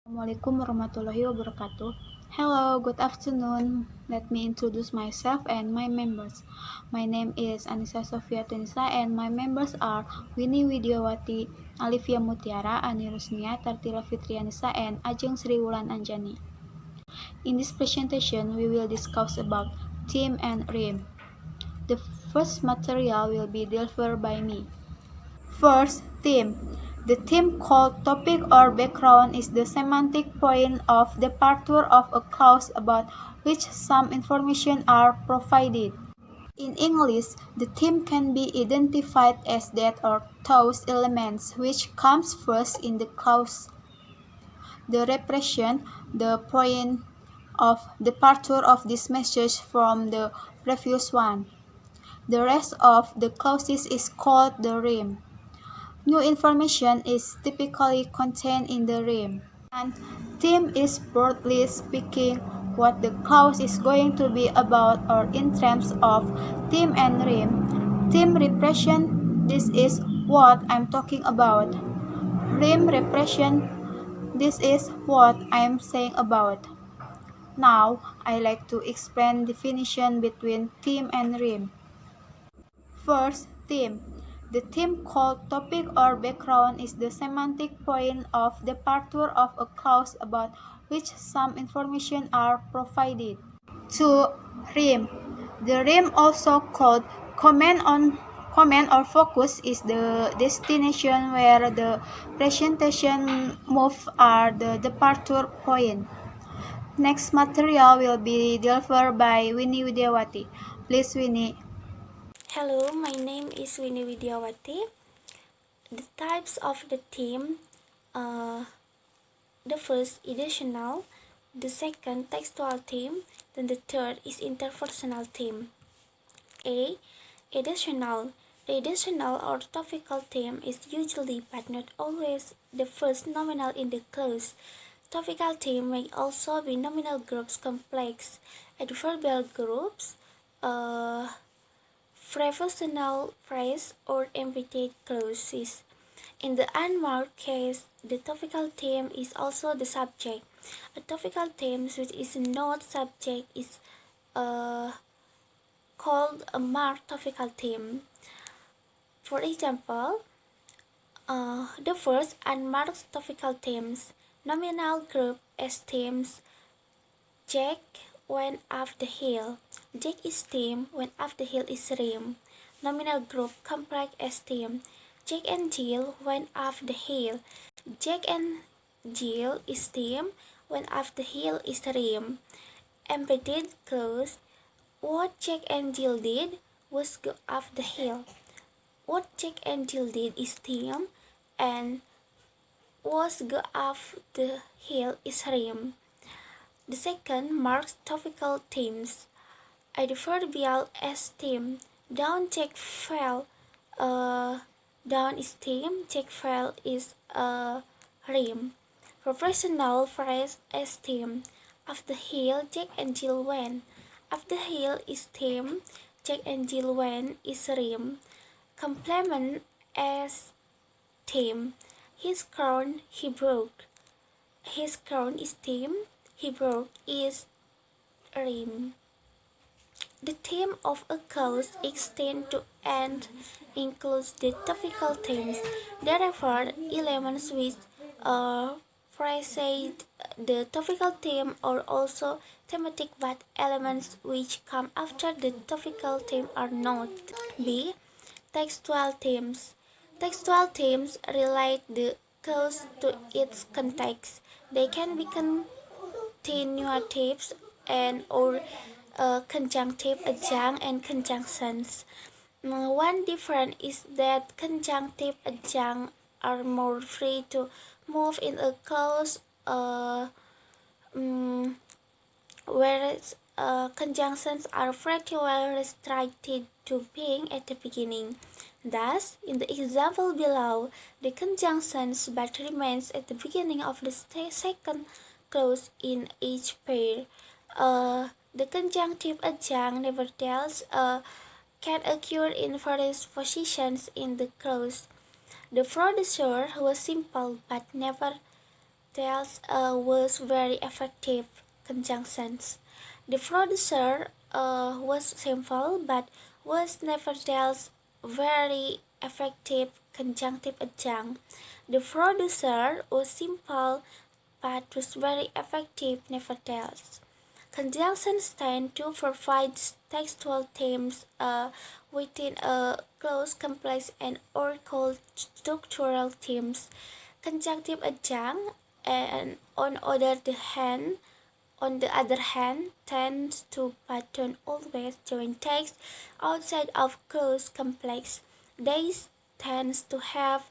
Assalamualaikum warahmatullahi wabarakatuh. Hello, good afternoon. Let me introduce myself and my members. My name is Anisa sofiatunnisa and my members are Wini, widia, wati, Aliefia Mutiara, rusnia, Tartila, fitrianisa, and Ajeng wulan, anjani. In this presentation, we will discuss about theme and rheme. The first material will be delivered by me. First, theme. The theme called topic or background is the semantic point of departure of a clause about which some information are provided. In English, the theme can be identified as that or those elements which comes first in the clause. The repression, the point of departure of this message from the previous one. The rest of the clauses is called the rheme. New information is typically contained in the rheme, and theme is broadly speaking what the clause is going to be about, or in terms of theme and rheme. Theme repression, this is what I'm talking about. Rheme repression, this is what I'm saying about. Now, I like to explain definition between theme and rheme. First, theme. The theme called topic or background is the semantic point of departure of a clause about which some information are provided. 2. Rheme. The rheme, also called comment or focus, is the destination where the presentation move are the departure point. Next material will be delivered by Wini Widiawati. Please, Wini. Hello, my name is Wini Wati. The types of the theme, the first editional, the second textual theme, then the third is interpersonal theme. A. Editional. The editional or topical theme is usually but not always the first nominal in the clause. Topical theme may also be nominal groups complex, adverbial groups, prepositional phrase, or embodied clauses. In the unmarked case, the topical theme is also the subject. A topical theme which is not subject is called a marked topical theme. For example, the first unmarked topical themes, nominal group as themes: Jack went up the hill. Jack is theme, went up the hill is rheme. Nominal group complex as theme: Jack and Jill went up the hill. Jack and Jill is theme, went up the hill is rheme. Embedded clause: what Jack and Jill did was go up the hill. What Jack and Jill did is theme, and was go up the hill is rheme. The second marks topical themes. Adverbial as theme: down Jack fell. Down is theme, Jack fell is rheme. Professional phrase as theme: up the hill Jack and Jill went. Up the hill is theme, Jack and Jill went is rheme. Complement as theme: his crown he broke. His crown is theme, he broke is rheme. The theme of a clause extends to and includes the topical themes. Therefore, elements which precede the topical theme are also thematic, but elements which come after the topical theme are not. B. Textual themes. Textual themes relate the clause to its context. They can be continuatives and or conjunctive, adjunct, and conjunctions. One difference is that conjunctive adjunct are more free to move in a clause, whereas conjunctions are pretty well restricted to being at the beginning. Thus, in the example below, the conjunctions but remains at the beginning of the second clause in each pair. The conjunctive adjunct, nevertheless, can occur in various positions in the clause. The producer was simple but never tells was very effective conjunctions. The producer was simple but was nevertheless very effective conjunctive adjunct. The producer was simple but was very effective nevertheless. Conjunctions tend to provide textual themes within a clause complex and or called structural themes. Conjunctive adjunct and on the other hand, tends to pattern always join text outside of clause complex. These tends to have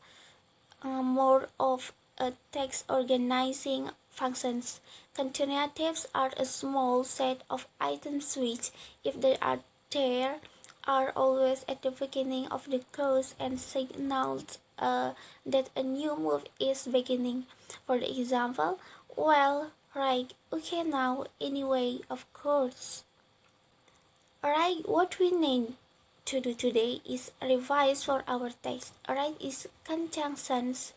more of a text organizing functions. Continuatives are a small set of items which, if they are there, are always at the beginning of the clause and signals that a new move is beginning. For example, well, right, okay now, anyway, of course. Alright, what we need to do today is revise for our text. Alright, is conjunctions.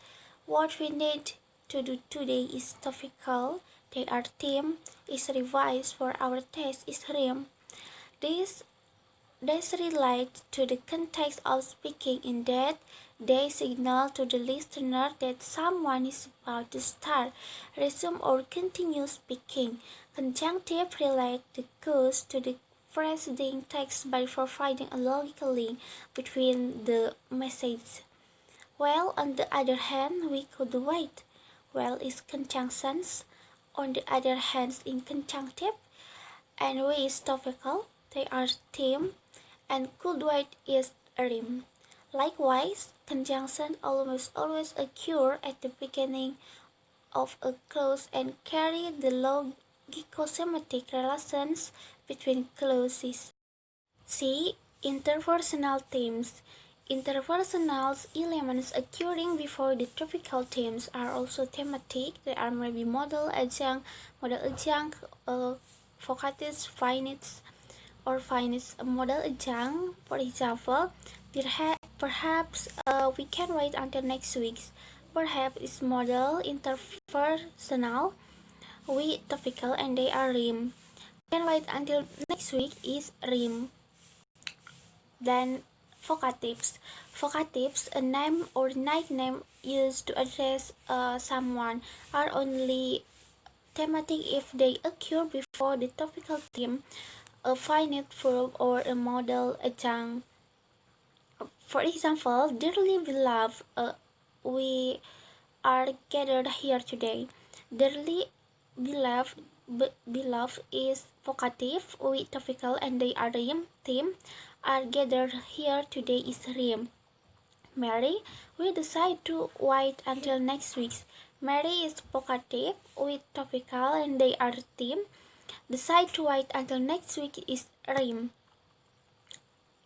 What we need to do today is topical. They are theme. Is revise for our text is rheme. This relate to the context of speaking in that they signal to the listener that someone is about to start, resume or continue speaking. Conjunctive relate the cause to the preceding text by providing a logical link between the message. While on the other hand, we could wait. Well is conjunctions. On the other hand, in conjunctive, and we is topical. They are theme, and could wait is rheme. Likewise, conjunction almost always occur at the beginning of a clause and carry the logico-semantic relations between clauses. C. Interpersonal themes. Interpersonal elements occurring before the topical themes are also thematic. They are maybe modal adjunct, vocatis, finites, or finites modal adjunct. For example, perhaps we can wait until next week. Perhaps is modal interpersonal. We topical and they are rheme. Can wait until next week is rheme. Then vocatives. Vocatives, a name or nickname used to address someone, are only thematic if they occur before the topical theme, a finite verb or a modal adjunct. For example, dearly beloved, we are gathered here today. Dearly beloved, beloved is vocative, we topical and they are rheme. Theme are gathered here today is rheme. Mary, we decide to wait until next week. Mary is vocative, we topical and they are theme. Decide to wait until next week is rheme.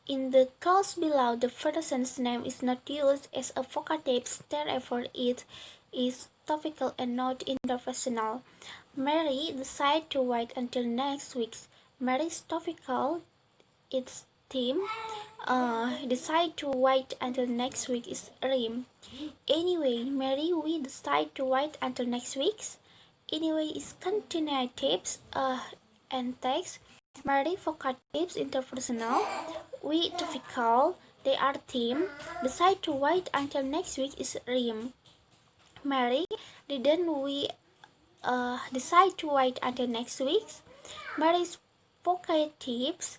In the clause below, the person's name is not used as a vocative, therefore it is topical and not interpersonal. Mary decide to wait until next week. Mary's topical, its theme. Decide to wait until next week is rheme. Anyway, Mary, we decide to wait until next week. Anyway is continuatives and text. Mary vocatives interpersonal. We topical, they are theme. Decide to wait until next week is rheme. Mary, didn't we decide to wait until next week? Mary's vocatives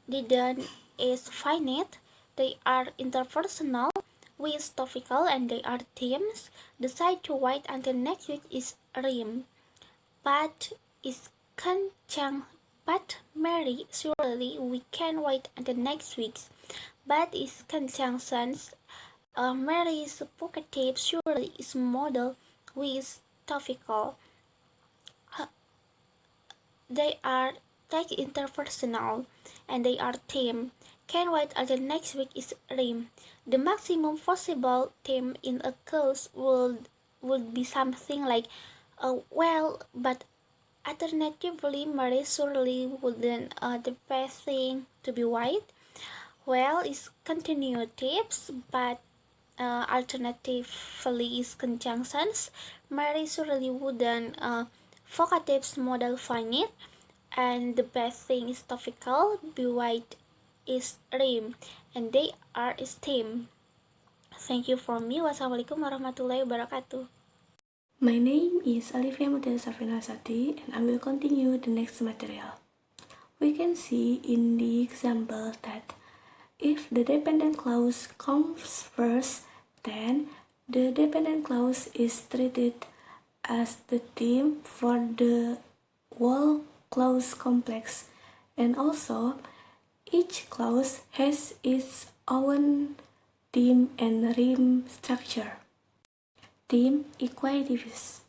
didn't is finite. They are interpersonal. We is topical and they are themes. Decide to wait until next week is rheme. But is conjunct. But Mary, surely we can wait until next week. But is conjunctions. Mary is vocative, surely is modal. We is topical. They are text interpersonal and they are theme. Can wait until next week is rheme. The maximum possible theme in a clause would be something like well, but alternatively, Mary surely wouldn't the best thing to be white. Well is continuatives, but Alternatively conjunctions, Mary surely wouldn't vocatives model finite, and the best thing is topical, be white is rheme, and they are esteemed. Thank you for me. Wassalamualaikum warahmatullahi wabarakatuh. My name is Aliefia Mutiara S, and I will continue the next material. We can see in the example that if the dependent clause comes first, then the dependent clause is treated as the theme for the whole clause complex, and also each clause has its own theme and rheme structure. Theme equatives.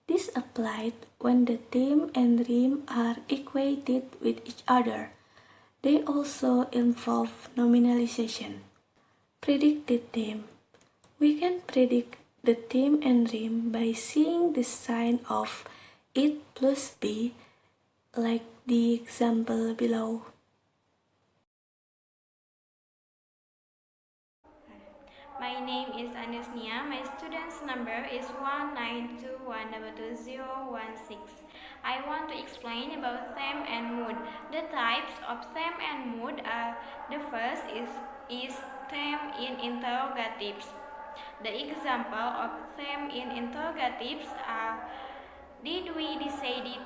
This applied when the theme and rheme are equated with each other. They also involve nominalization. Predicted theme. We can predict the theme and rheme by seeing the sign of it plus b, like the example below. My name is Anisa. My student's number is 192122016. I want to explain about theme and mood. The types of theme and mood are: the first is theme in interrogatives. The example of theme in interrogatives are: did we decided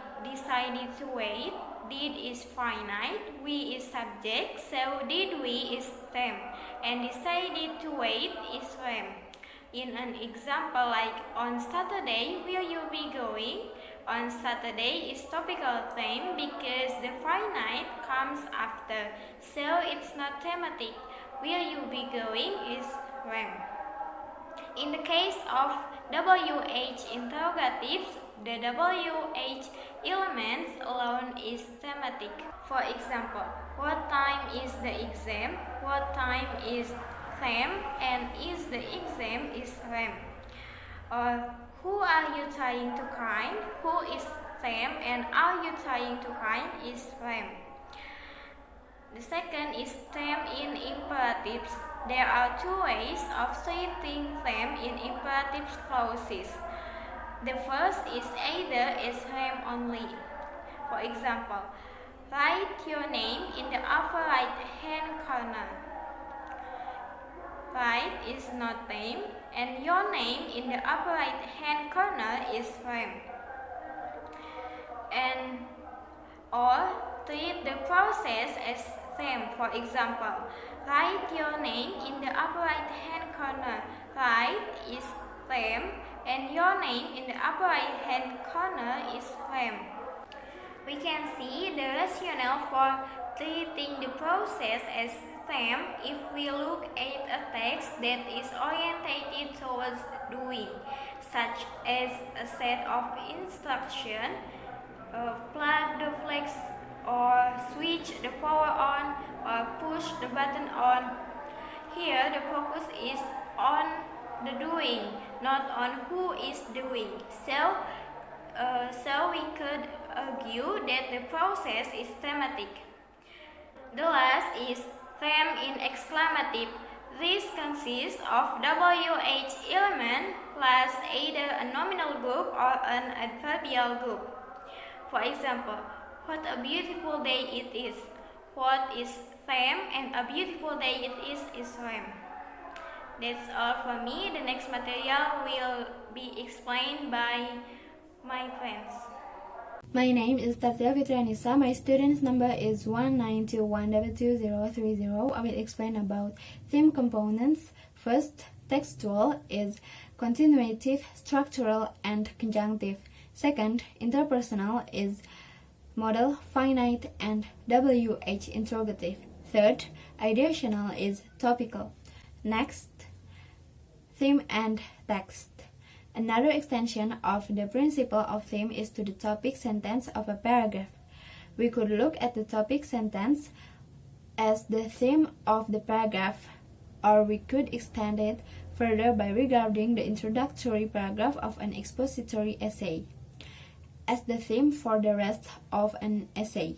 to wait? Did is finite, we is subject, so did we is theme, and decided to wait is rheme. In an example like on Saturday, will you be going? On Saturday is topical theme because the finite comes after, so it's not thematic. Will you be going is rheme. In the case of WH interrogatives, the WH elements alone is thematic. For example, what time is the exam? What time is theme? And is the exam is rheme. Or who are you trying to kind? Who is theme? And are you trying to kind is rheme. The second is theme in imperatives. There are two ways of treating theme in imperative clauses. The first is either as rheme only. For example, write your name in the upper right hand corner. Write is not theme, and your name in the upper right hand corner is rheme. And or treat the process as theme. For example, write your name in the upper right hand corner. Write is theme, and your name in the upper right hand corner is rheme. We can see the rationale for treating the process as theme if we look at a text that is orientated towards doing, such as a set of instructions: plug the flex, or switch the power on, or push the button on. Here the focus is on the doing, not on who is doing. So we could argue that the process is thematic. The last is theme in exclamative. This consists of WH element plus either a nominal group or an adverbial group. For example, what a beautiful day it is. What is theme, and a beautiful day it is rheme. That's all for me. The next material will be explained by my friends. My name is Tartila Fitrianisa. My student's number is 192122030. I will explain about theme components. First, textual is continuative, structural, and conjunctive. Second, interpersonal is modal, finite, and WH interrogative. Third, ideational is topical. Next, theme and text. Another extension of the principle of theme is to the topic sentence of a paragraph. We could look at the topic sentence as the theme of the paragraph, or we could extend it further by regarding the introductory paragraph of an expository essay as the theme for the rest of an essay.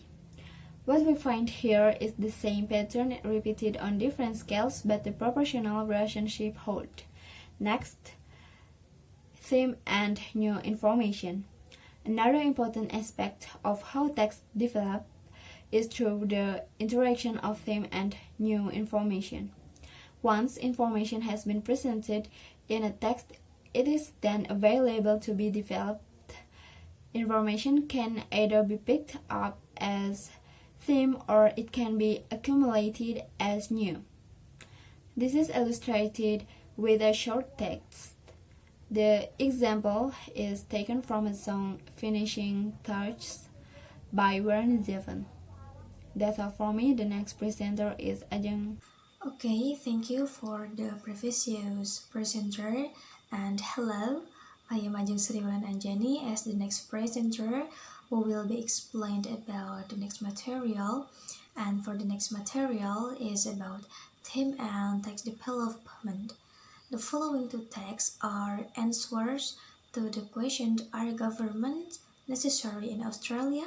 What we find here is the same pattern repeated on different scales, but the proportional relationship holds. Next, theme and new information. Another important aspect of how text develops is through the interaction of theme and new information. Once information has been presented in a text, it is then available to be developed. Information can either be picked up as theme or it can be accumulated as new. This is illustrated with a short text. The example is taken from a song Finishing Touches by Wini. That's all for me. The next presenter is Ajeng. Okay, thank you for the previous presenter. And hello, I am Ajeng wulan Anjani as the next presenter who will be explained about the next material. And for the next material is about theme and text development. The following two texts are answers to the question, are governments necessary in Australia?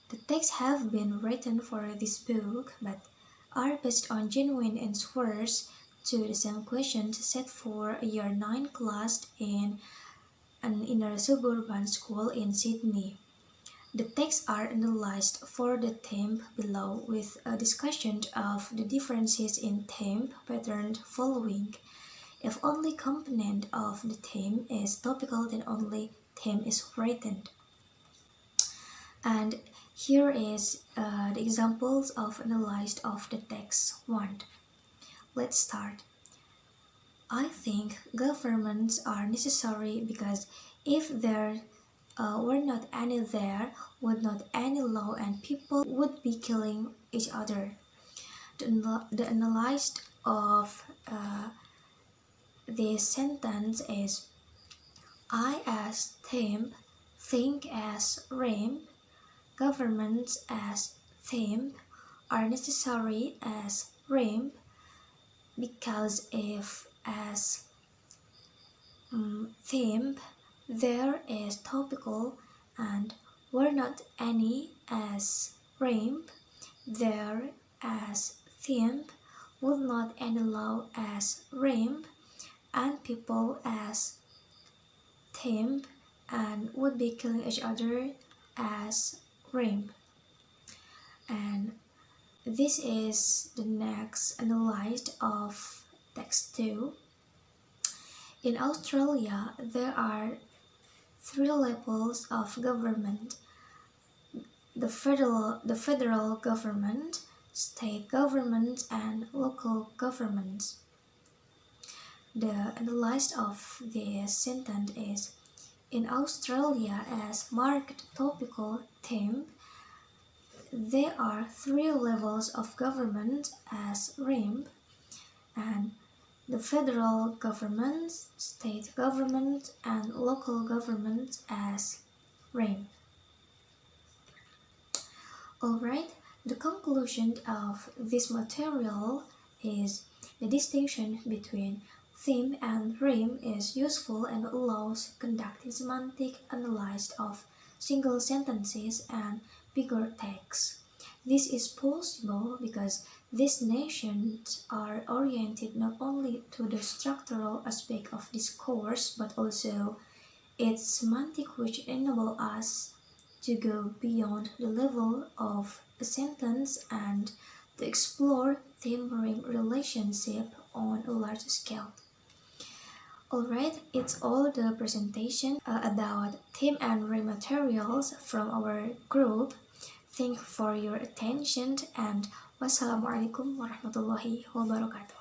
The texts have been written for this book but are based on genuine answers to the same questions set for a year 9 class in an inner suburban school in Sydney. The texts are analyzed for the theme below with a discussion of the differences in theme pattern following. If only component of the theme is topical, then only theme is written. And here is the examples of analyzed of the text 1. Let's start. I think governments are necessary because if there were not any, there would not any law and people would be killing each other. The analyzed of this sentence is I as theme, think as rheme, governments as theme are necessary as rheme because if as theme there is topical and were not any as rheme, there as theme would not any law as rheme and people as theme and would be killing each other as rheme. And this is the next analyzed of text 2. In Australia, there are 3 levels of government: the federal government, state government, and local governments. The analysis of this sentence is in Australia as marked topical theme. There are 3 levels of government as rheme, and the federal government, state government, and local government as rheme. Alright, the conclusion of this material is the distinction between theme and rheme is useful and allows conducting semantic analysis of single sentences and bigger texts. This is possible because these notions are oriented not only to the structural aspect of discourse but also its semantic, which enable us to go beyond the level of a sentence and to explore theme-rheme relationship on a large scale. Alright, it's all the presentation about theme and rheme materials from our group. Thank you for your attention and wassalamualaikum warahmatullahi wabarakatuh.